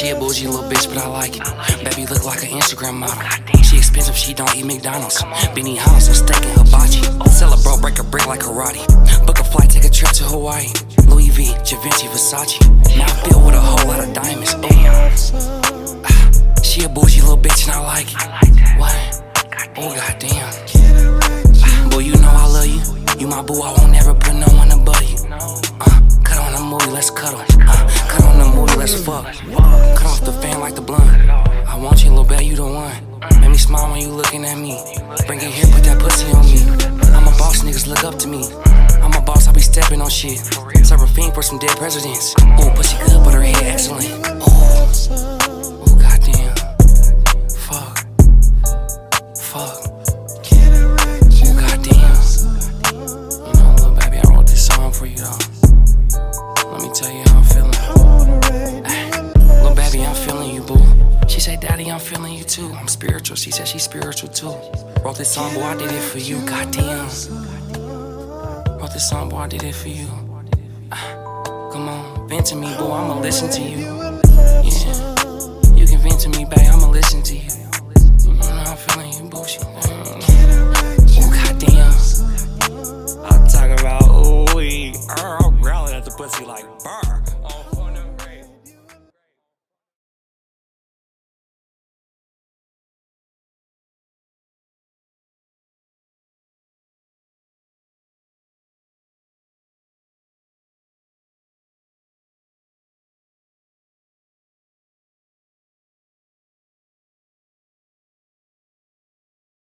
She a bougie little bitch, but I like it. Baby look like an Instagram model. She expensive, she don't eat McDonald's. Benny Hanna, some steak and hibachi. Sell a bro, break a brick like karate. Book a flight, take a trip to Hawaii. Louis V, Givenchy, Versace. Mouth filled with a whole lot of diamonds. She a bougie little bitch and I like it. What? Oh goddamn. Boy, you know I love you. You my boo, I won't ever put no one above you. Cut on the movie, let's cuddle. Cut on the movie, let's fuck. Cut off the fan like the blunt. I want you, little baby, you the one. Make me smile when you looking at me. Bring it here, put that pussy on me. I'm a boss, niggas look up to me. I'm a boss, I be stepping on shit. Serve a fiend for some dead presidents. Ooh, pussy good, but her head excellent. Ooh, goddamn. Fuck. Ooh, goddamn. You know, little baby, I wrote this song for you though. Let me tell you how I'm feeling. Little baby, I'm feeling you, boo. She said, Daddy, I'm feeling you too. I'm spiritual, she said she's spiritual too. Wrote this song, boy, I did it for you, goddamn. Wrote this song, boy, I did it for you. Come on, vent to me, boy, I'ma listen to you.